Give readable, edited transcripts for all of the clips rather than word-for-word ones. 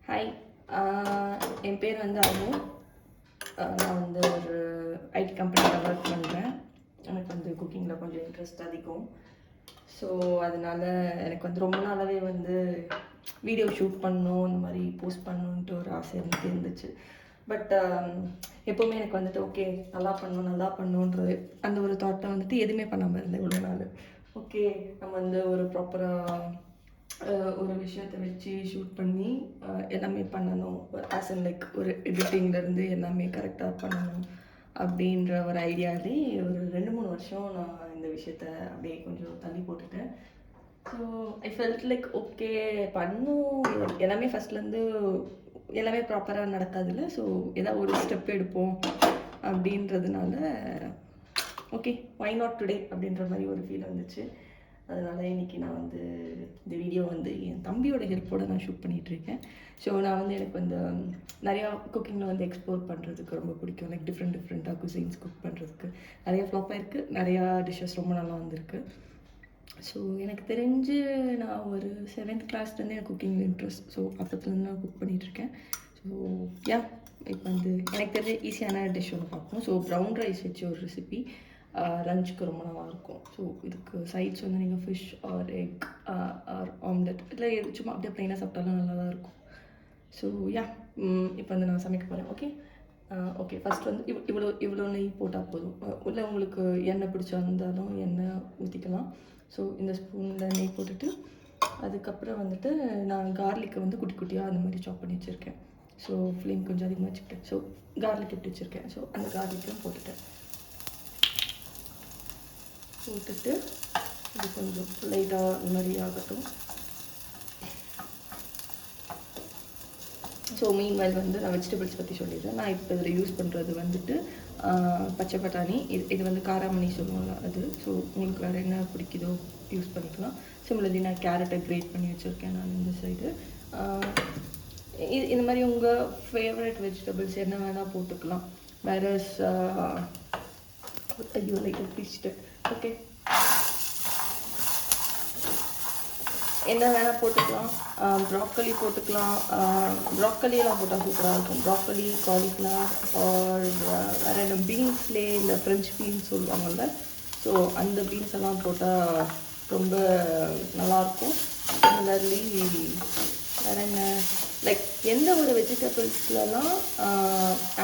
Hi, என் பேர் வந்து அனு. நான் வந்து ஒரு ஐடி கம்பெனியில் ஒர்க் பண்ணுறேன். எனக்கு வந்து குக்கிங்கில் கொஞ்சம் இன்ட்ரெஸ்ட் அதிகம். ஸோ அதனால் எனக்கு வந்து ரொம்ப நாளாகவே வந்து வீடியோ ஷூட் பண்ணணும், இந்த மாதிரி போஸ்ட் பண்ணணுன்ட்டு ஒரு ஆசை எனக்கு இருந்துச்சு. பட் எப்போவுமே எனக்கு வந்துட்டு ஓகே நல்லா பண்ணணுன்றது அந்த ஒரு தாட்டை வந்துட்டு எதுவுமே பண்ணாமல் இருந்தேன் இவ்வளோ நாள். ஓகே நம்ம வந்து ஒரு ப்ராப்பராக ஒரு விஷயத்தை வச்சு ஷூட் பண்ணி எல்லாமே பண்ணணும், ஆஸ் அண்ட் லைக் ஒரு எடிட்டிங்லேருந்து எல்லாமே கரெக்டாக பண்ணணும் அப்படின்ற ஒரு ஐடியாலே ஒரு 2-3 வருஷம் நான் இந்த விஷயத்த அப்படியே கொஞ்சம் தள்ளி போட்டுட்டேன். So I felt like okay பண்ணும், எல்லாமே ஃபஸ்ட்லேருந்து எல்லாமே ப்ராப்பராக நடக்காதுல்ல. ஸோ ஏதாவது ஒரு ஸ்டெப் எடுப்போம் அப்படின்றதுனால ஓகே ஒய் நாட் டுடே அப்படின்ற மாதிரி ஒரு ஃபீல் வந்துச்சு. அதனால் இன்றைக்கி நான் வந்து இந்த வீடியோ வந்து என் தம்பியோட ஹெல்ப்போடு நான் ஷூட் பண்ணிகிட்ருக்கேன். ஸோ நான் வந்து எனக்கு வந்து நிறையா குக்கிங்கில் வந்து எக்ஸ்ப்ளோர் பண்ணுறதுக்கு ரொம்ப பிடிக்கும். லைக் டிஃப்ரெண்ட்டாக குசைன்ஸ் குக் பண்ணுறதுக்கு நிறையா ஃப்ளாப்பாக இருக்குது, நிறையா டிஷ்ஷஸ் ரொம்ப நல்லா வந்திருக்கு. ஸோ எனக்கு தெரிஞ்சு நான் ஒரு 7th கிளாஸ்லேருந்து எனக்கு குக்கிங்கில் இன்ட்ரெஸ்ட். ஸோ அப்போத்துலேருந்து நான் குக் பண்ணிகிட்ருக்கேன். ஸோ யா இப்போ வந்து எனக்கு தெரிஞ்ச ஈஸியான டிஷ் ஒன்று பார்ப்போம். ஸோ ப்ரௌன் ரைஸ் வச்சு ஒரு ரெசிபி லஞ்சுக்கு ரொம்ப நல்லாயிருக்கும். ஸோ இதுக்கு சைட்ஸ் வந்து நீங்கள் fish or egg or omelette இல்லை சும்மா அப்படியே ப்ளைனாக சாப்பிட்டாலும் நல்லா தான் இருக்கும். ஸோ யா இப்போ வந்து நான் சமைக்க போகிறேன். ஓகே ஃபஸ்ட் வந்து இவ்வளோ நெய் போட்டால் போதும். இல்லை உங்களுக்கு எண்ணெய் பிடிச்சிருந்தாலும் எண்ணெய் ஊற்றிக்கலாம். ஸோ இந்த ஸ்பூனில் நெய் போட்டுட்டு அதுக்கப்புறம் வந்துட்டு நான் கார்லிக்கை வந்து குட்டி குட்டியாக அந்த மாதிரி சாப் பண்ணி வச்சுருக்கேன். ஸோ ஃப்ளேம் கொஞ்சம் அதிகமாக வச்சுக்கிட்டேன். ஸோ கார்லிக் எடுத்து வச்சுருக்கேன். ஸோ அந்த கார்லிக்கும் போட்டுட்டு இது கொஞ்சம் லைட்டாக இந்த மாதிரி ஆகட்டும். ஸோ மீன்வைல் வந்து நான் வெஜிடபிள்ஸ் பற்றி சொல்லிடுறேன். நான் இப்போ இதில் யூஸ் பண்ணுறது வந்துட்டு பச்சை பட்டாணி, இது வந்து காராமணி சொல்லுவாங்க அது. ஸோ உங்களுக்கு வேறு என்ன பிடிக்குதோ யூஸ் பண்ணிக்கலாம். சிமிலர்லி நான் கேரட்டை கிரேட் பண்ணி வச்சுருக்கேன் நான் இந்த சைடு. இந்த மாதிரி உங்கள் ஃபேவரட் வெஜிடபிள்ஸ் என்ன வேணால் போட்டுக்கலாம். வேறு ஐயோ லைட்டாக பிடிச்சிட்டு ஓகே என்ன வேணால் போட்டுக்கலாம். ப்ராக்கலி போட்டுக்கலாம். ப்ராக்கலியெல்லாம் போட்டால் சூப்பராக இருக்கும். ப்ராக்கலி, காலிஃப்ளவர் ஆர் வேறு என்ன பீன்ஸ்லேயே இந்த ஃப்ரெஞ்ச் பீன்ஸ் சொல்லுவாங்கள்ல. ஸோ அந்த பீன்ஸ் எல்லாம் போட்டால் ரொம்ப நல்லாயிருக்கும். சிமிலர்லி வேறு என்ன லைக் எந்த ஒரு வெஜிடபிள்ஸ்லாம்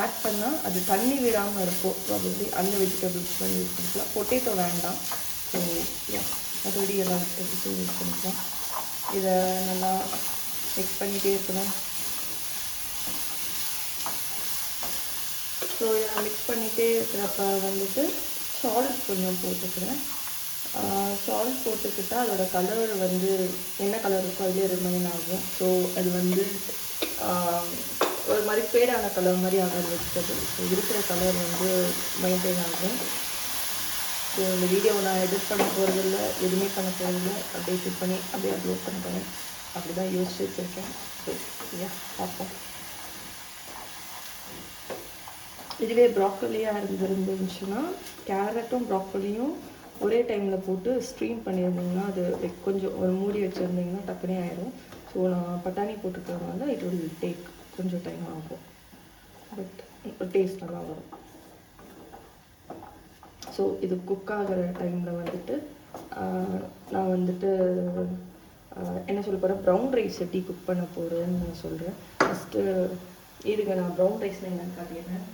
ஆட் பண்ணால் அது தண்ணி விடாமல் இருக்கும் ப்ராபப்ளி அந்த வெஜிடபிள்ஸ்லாம் யூஸ் பண்ணிக்கலாம். பொட்டேட்டோ வேண்டாம். ஸோ யா மற்றபடி எல்லா வெஜிடபிள்ஸும் யூஸ் பண்ணிக்கலாம். இதை நல்லா மிக்ஸ் பண்ணிகிட்டே இருக்கணும். ஸோ இதை மிக்ஸ் பண்ணிகிட்டே இருக்கிறப்ப வந்துட்டு சால்ட் கொஞ்சம் போட்டுக்கிறேன். சால்ட் போட்டுக்கிட்டால் அதோட கலர் வந்து என்ன கலர் இருக்கோ அதிலே ரிமைன் ஆகும். ஸோ அது வந்து ஒரு மாதிரி ஃபேடான கலர் மாதிரி ஆகாது வெஜிடபிள். ஸோ இருக்கிற கலர் வந்து மெயின்டைன் ஆகும். ஸோ இந்த வீடியோவை நான் எடிட் பண்ண போகிறதில்ல, எதுவுமே பண்ண போகிறதில்ல, அப்படியே ஷூட் பண்ணி அப்படியே அப்லோட் பண்ண போகிறேன். அப்படி தான் யோசிச்சு வச்சுருக்கேன். ஸோ யா பார்ப்போம். இதுவே ப்ராக்கலியாக இருந்துச்சுன்னா கேரட்டும் ப்ராக்கலியும் ஒரே டைமில் போட்டு ஸ்ட்ரீம் பண்ணியிருந்திங்கன்னா அது கொஞ்சம் ஒரு மூடி வச்சுருந்திங்கன்னா டக்குனே ஆயிடும். ஸோ நான் பட்டாணி போட்டுக்கிறதுனால இட் வில் டேக் கொஞ்சம் டைம் ஆகும், பட் டேஸ்ட் நல்லா வரும். ஸோ இது குக் ஆகிற டைமில் வந்துட்டு நான் வந்துட்டு என்ன சொல்ல போகிறேன், ப்ரௌன் ரைஸ் எப்படி குக் பண்ண போகிறேன்னு நான் சொல்கிறேன். ஃபஸ்ட்டு இதுங்க நான் ப்ரௌன் ரைஸ்னால் என்னென்னு காட்டிடுறேன்.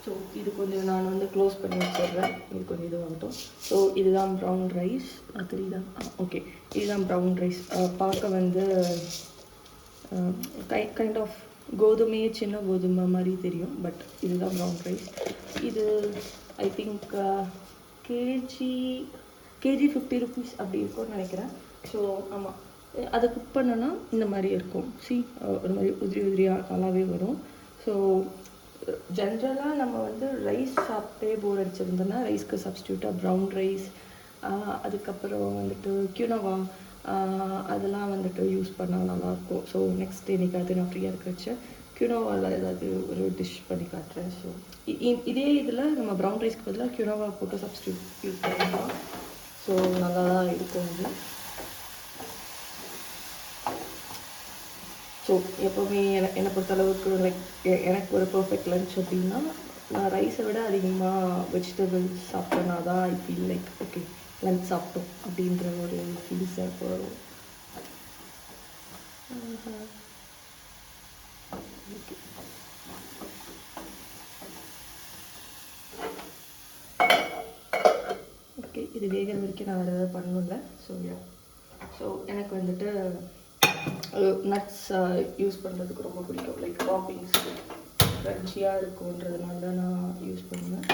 ஸோ இது கொஞ்சம் நான் வந்து க்ளோஸ் பண்ணி வச்சிடுறேன். இது கொஞ்சம் இதுவாகட்டும். ஸோ இதுதான் ப்ரௌன் ரைஸ். தெரியுதா? ஓகே, இதுதான் ப்ரௌன் ரைஸ். பார்க்க வந்து கைண்ட் ஆஃப் கோதுமையே சின்ன கோதுமை மாதிரி தெரியும், பட் இதுதான் ப்ரௌன் ரைஸ். இது ஐ திங்க் கேஜி 50 rupees அப்படி இருக்கும்னு நினைக்கிறேன். ஸோ ஆமாம், அதை குக் பண்ணோன்னா இந்த மாதிரி இருக்கும். ஒரு மாதிரி உதிரியாக நல்லாவே வரும். ஸோ ஜென்ரலாக நம்ம வந்து ரைஸ் சாப்பிட்டே போர் அடிச்சிருந்தோன்னா ரைஸ்க்கு சப்ஸ்டியூட்டாக ப்ரௌன் ரைஸ், அதுக்கப்புறம் வந்துட்டு கியூனோவா அதெல்லாம் வந்துட்டு யூஸ் பண்ணால் நல்லாயிருக்கும். ஸோ நெக்ஸ்ட் இன்றைக்கி நான் ஃப்ரீயாக இருக்கிறச்ச கியூனோவாவில் ஏதாவது ஒரு டிஷ் பண்ணி காட்டுறேன். ஸோ இதே இதில் நம்ம ப்ரௌன் ரைஸ்க்கு பதிலாக கியூனோவா போட்டு சப்ஸ்டியூட் யூஸ் பண்ணிக்கலாம். ஸோ நல்லா தான் இருக்கும் இது. ஸோ எப்போவுமே என்னை பொறுத்தளவுக்கு லைக் எனக்கு ஒரு பர்ஃபெக்ட் லன்ச் அப்படின்னா நான் ரைஸை விட அதிகமாக வெஜிடபிள்ஸ் சாப்பிட்டேன்னா தான் I feel like okay lunch சாப்பிட்டோம் அப்படின்ற ஒரு ஃபீல்ஸ் எனக்கு வரும். ஓகே ஓகே இது வேகிற வரைக்கும் நான் வேறு எதாவது பண்ணல. ஸோ எனக்கு வந்துட்டு நட்ஸ் யூஸ் பண்ணுறதுக்கு ரொம்ப பிடிக்கும். லைக் டாப்பிங்ஸ் க்ரன்ச்சியாக இருக்குன்றதுனால தான் நான் யூஸ் பண்ணுவேன்.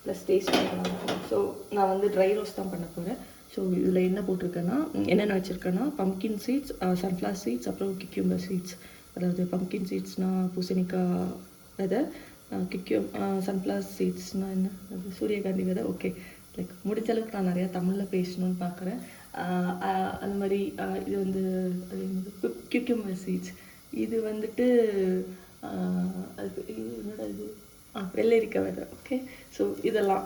ப்ளஸ் டேஸ்ட் நல்லா இருக்கும். ஸோ நான் வந்து ட்ரை ரோஸ்ட் தான் பண்ண போகிறேன். ஸோ இதில் என்ன போட்டிருக்கேன்னா என்னென்ன வச்சுருக்கேன்னா பம்கின் சீட்ஸ், சன்ஃப்ளவர் சீட்ஸ், அப்புறம் கிக்யூம்பர் சீட்ஸ். அதாவது பம்கின் சீட்ஸ்னால் பூசணிக்காய் விதை, சன்ஃப்ளவர் சீட்ஸ்னால் என்ன அது சூரியகாந்தி விதை. ஓகே லைக் முடிஞ்ச அளவுக்கு நான் நிறையா தமிழில் பேசணும்னு பார்க்குறேன். அந்த மாதிரி இது வந்து கிக்யூம்பர் சீட்ஸ். இது வந்துட்டு அது என்னோட இது வெள்ளரிக்காய் விதை. ஓகே ஸோ இதெல்லாம்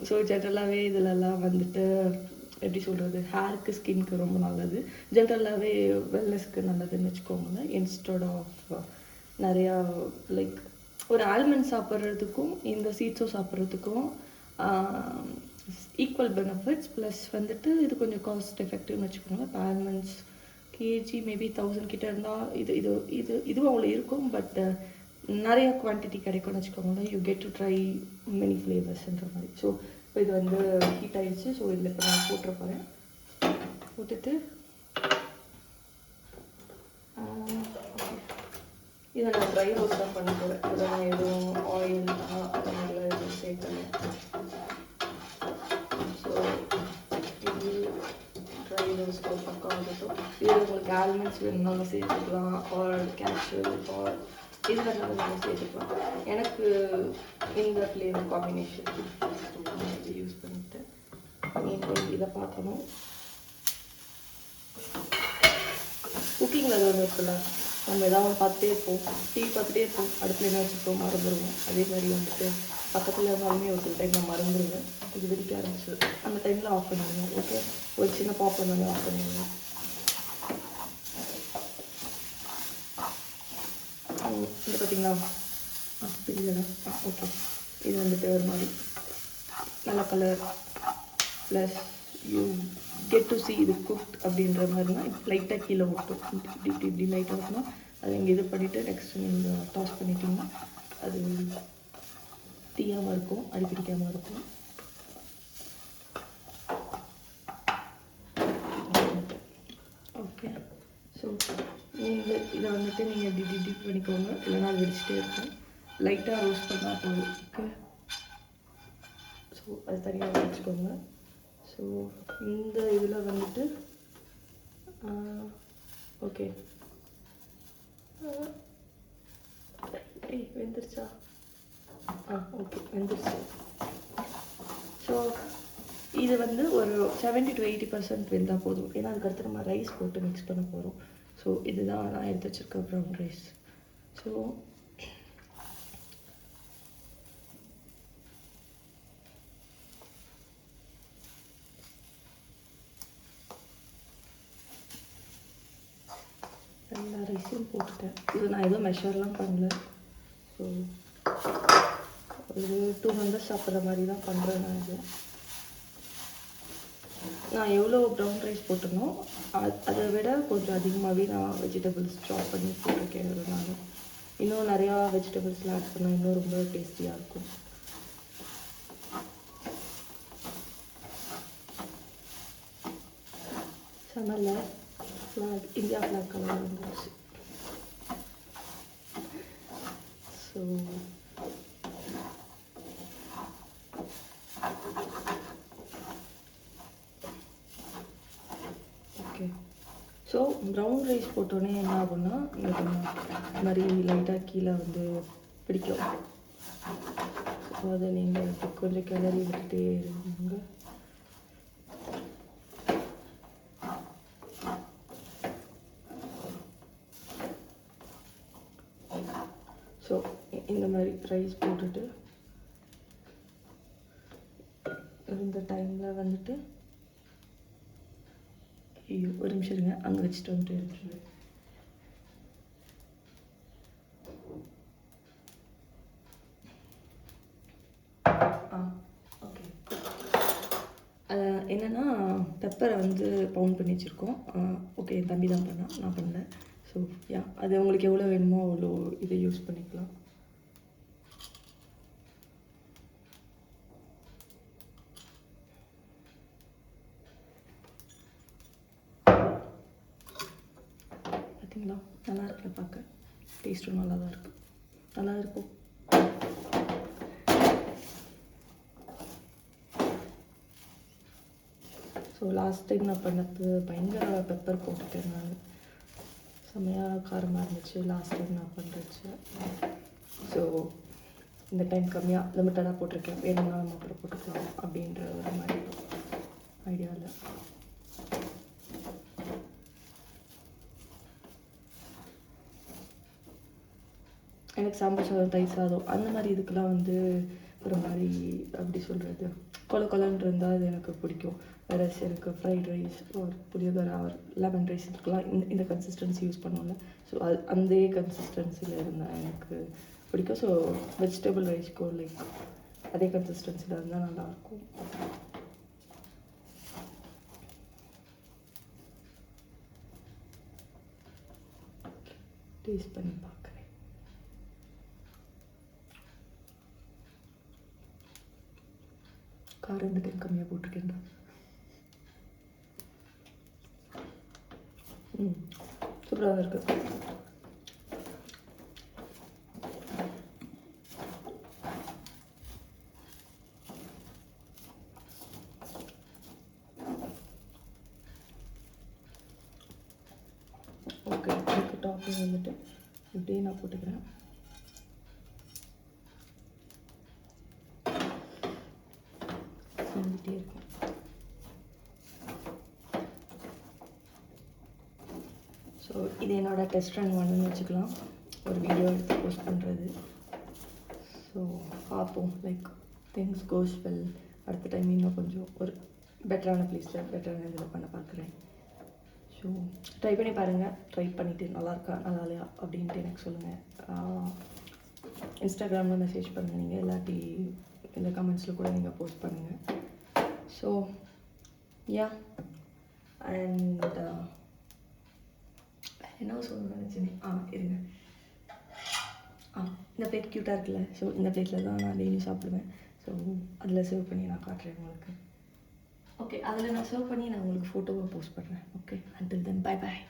ஸோ ஜென்ரலாகவே இதிலெல்லாம் வந்துட்டு எப்படி சொல்கிறது, ஹேருக்கு ஸ்கின்க்கு ரொம்ப நல்லது. ஜென்ரலாகவே வெல்னஸ்க்கு நல்லதுன்னு வச்சுக்கோங்களேன். இன்ஸ்டெட் ஆஃப் நிறையா லைக் ஒரு ஆல்மண்ட் சாப்பிட்றதுக்கும் இந்த சீட்ஸும் சாப்பிட்றதுக்கும் ஈக்குவல் பெனிஃபிட்ஸ். ப்ளஸ் வந்துட்டு இது கொஞ்சம் காஸ்ட் எஃபெக்டிவ்னு வச்சுக்கோங்களேன். இப்போ ஆல்மண்ட்ஸ் கேஜி மேபி 1000 கிட்டே இருந்தால் இதுவும் அவ்வளோ இருக்கும். பட் நிறைய குவான்டிட்டி கிடைக்கும்னு வச்சுக்கோங்களேன். You get to try many ஃப்ளேவர்ஸ்ன்ற மாதிரி. ஸோ இப்போ இது வந்து ஹீட் ஆகிடுச்சு. ஸோ இதில் இப்போ நான் போட்டுற போகிறேன். போட்டுட்டு இதை நான் ட்ரை ரோஸ்ட் தான் பண்ண போகிறேன். இதில் நான் எதுவும் ஆயில் அந்த மாதிரிலாம் எதுவும் சேர்க்கணும். ஸோ இது ட்ரை ரோஸ்ட் ஒரு பக்கம் ஆகட்டும். இது உங்களுக்கு ஆல்மண்ட்ஸ் வேணும்னாலும் சேர்த்துக்கலாம், ஆர் கேஷ்யூ ஆர் இது வேணாலும் நம்ம சேர்த்துக்கலாம். எனக்கு இந்த ஃப்ளேவர் காம்பினேஷன் யூஸ் பண்ணிட்டு மீன் இதை பார்க்கணும். குக்கிங்கில் அது ஒன்று இருக்குல்ல, நம்ம எதாவது ஒன்று பார்த்துட்டே இருப்போம், டிவி பார்த்துட்டே இருப்போம், அடுப்பில் என்ன வச்சுருப்போம் மறந்துடுவோம். அதே மாதிரி வந்துட்டு பக்கத்தில் இருந்தாலுமே ஒரு டைம் நான் மறந்துடுவேன். இது வெடிக்க ஆரம்பிச்சு அந்த டைமில் ஆஃப் பண்ணிடுவோம். ஓகே ஒரு சின்ன பாப் பண்ணி ஆஃப் பண்ணிடுவோம். இது பார்த்தீங்களா தெரியலடா. ஓகே இது வந்துட்டு ஒரு மாதிரி நல்ல colour. Plus you get to C இது குக் அப்படின்ற மாதிரினா லைட்டாக கீழே ஓட்டும். இப்படி லைட்டாக ஓட்டணும். அதை இங்கே இது பண்ணிவிட்டு நெக்ஸ்ட் நீங்கள் டாஸ் பண்ணிட்டீங்கன்னா அது தீயாமல் இருக்கும், அடிப்பிடிக்காமல் இருக்கும். ஓகே ஸோ நீங்கள் இதை வந்துட்டு நீங்கள் டிப் பண்ணிக்கோங்க, இல்லைனா அது வெடிச்சிட்டே இருக்கும். லைட்டாக ரோஸ்ட் பண்ணால் போதும். ஓகே ஸோ அது தனியாக வச்சுக்கோங்க. ஸோ இந்த இதில் வந்துட்டு ஓகே வெந்துருச்சா? ஓகே வெந்துருச்சு. ஸோ இது வந்து ஒரு 70 to 80% வெந்தால் போதும். ஏன்னா அதுக்கடுத்து நம்ம ரைஸ் போட்டு மிக்ஸ் பண்ண போகிறோம். ஸோ இதுதான் நான் எடுத்து வச்சுருக்க ப்ரௌன் ரைஸ். ஸோ எல்லா ரைஸையும் போட்டுட்டேன். இது நான் எதுவும் மெஷர்லாம் பண்ணல. ஸோ ஒரு 2 மெம்பர்ஸ் சாப்பிட்ற மாதிரி தான் பண்ணுறேன் நான். இது நான் எவ்வளோ ப்ரௌன் ரைஸ் போட்டனோ அதை விட கொஞ்சம் அதிகமாகவே நான் வெஜிடபிள்ஸ் சாப் பண்ணி போட்டிருக்கேன். அதனால இன்னும் நிறையா வெஜிடபிள்ஸ்லாம் ஆட் பண்ணால் இன்னும் ரொம்ப டேஸ்டியாக இருக்கும். சமையல ஃப்ளாக் இந்தியா ஃப்ளாக் கலர் வந்துருச்சு. So okay so brown rice போட்டோன்னே என்ன ஆகும்னா இந்த மாதிரி லைட்டாக கீழே வந்து பிடிக்கும். ஸோ அதை நீங்கள் கொஞ்சம் கிளறி விட்டுட்டே இருங்க. ஸோ இந்த மாதிரி ரைஸ் போட்டுட்டு இந்த டைமில் வந்துட்டு ஐயோ ஒரு நிமிஷம் இருங்க, அங்கே வச்சுட்டு வந்துட்டு எடுத்துருவேன். ஓகே. என்னென்னா பெப்பரை வந்து பவுண்ட் பண்ணி வச்சுருக்கோம். ஓகே என் தம்பி தான் பண்ணான், நான் பண்ணல. ஸோ யா அது உங்களுக்கு எவ்வளோ வேணுமோ அவ்வளோ இதை யூஸ் பண்ணிக்கலாம். பார்த்தீங்களா, நல்லா இருக்குல்ல பார்க்க, டேஸ்ட்டும் நல்லா தான் இருக்குது, நல்லா இருக்கும். ஸோ லாஸ்ட் டைம் நான் பண்ணது பயங்கர பெப்பர் போட்டுட்டேன் நான், செம்மையாக காரமாக இருந்துச்சு லாஸ்ட் டைம் நான் பண்ணுறச்சு. ஸோ இந்த டைம் கம்மியாக லிமிட்டடாக போட்டிருக்கேன், வேணும்னா நம்ம கூட போட்டுக்கலாம் அப்படின்ற ஒரு மாதிரி ஐடியாவில். எனக்கு சாம்பார் சாதம், தயிர் சாதம் அந்த மாதிரி இதுக்கெலாம் வந்து ஒரு மாதிரி அப்படி சொல்கிறது கொல கொலன்னு இருந்தால் அது எனக்கு பிடிக்கும். வேறு எனக்கு ஃப்ரைட் ரைஸ் ஒரு புளியோதரை ஒரு லெமன் ரைஸ் இதுக்கெலாம் இந்த கன்சிஸ்டன்சி யூஸ் பண்ணுவோம்ல, ஸோ அது அந்த கன்சிஸ்டன்சியில் இருந்தால் எனக்கு பிடிக்கும். ஸோ வெஜிடபிள் ரைஸ்க்கும் லைக் அதே கன்சிஸ்டன்சியில் இருந்தால் நல்லாயிருக்கும். டேஸ்ட் பண்ணி பார்க்குறேன். காரம் இந்த டைம் கம்மியாக போட்டிருக்கேன்டா. சூப்பராக தான் இருக்குது. ஓகே, இதுக்கு டாப்பிங் வந்துட்டு இப்படியே நான் போட்டுக்கிறேன். செஞ்சுட்டே இருக்கும். ஸோ இது என்னோடய டெஸ்ட் ரன் ஒன்றுன்னு வச்சுக்கலாம், ஒரு வீடியோ எடுத்து போஸ்ட் பண்ணுறது. ஸோ பார்ப்போம், லைக் திங்ஸ் கோஸ் வெல். அடுத்த டைம் இன்னும் கொஞ்சம் ஒரு பெட்டரான ப்ளேஸில் பெட்டரான இதில் பண்ண பார்க்குறேன். ஸோ ட்ரை பண்ணி பாருங்கள், ட்ரை பண்ணிவிட்டு நல்லாயிருக்கா நல்லா இல்லையா அப்படின்ட்டு எனக்கு சொல்லுங்கள். இன்ஸ்டாகிராமில் மெசேஜ் பண்ணுங்கள் நீங்கள், இல்லாட்டி இந்த கமெண்ட்ஸில் கூட நீங்கள் போஸ்ட் பண்ணுங்கள். ஸோ யா அண்ட் என்ன சொல்லணும்னு நினச்சேனே, இருங்க. இந்த பிளேட் க்யூட்டாக இருக்குல்ல, ஸோ இந்த பிளேட்டில் தான் நான் டெய்லி சாப்பிடுவேன். ஸோ அதில் சர்வ் பண்ணி நான் காட்டுறேன் உங்களுக்கு. ஓகே, அதில் நான் சர்வ் பண்ணி நான் உங்களுக்கு ஃபோட்டோவை போஸ்ட் பண்ணுறேன். Okay, until then bye bye.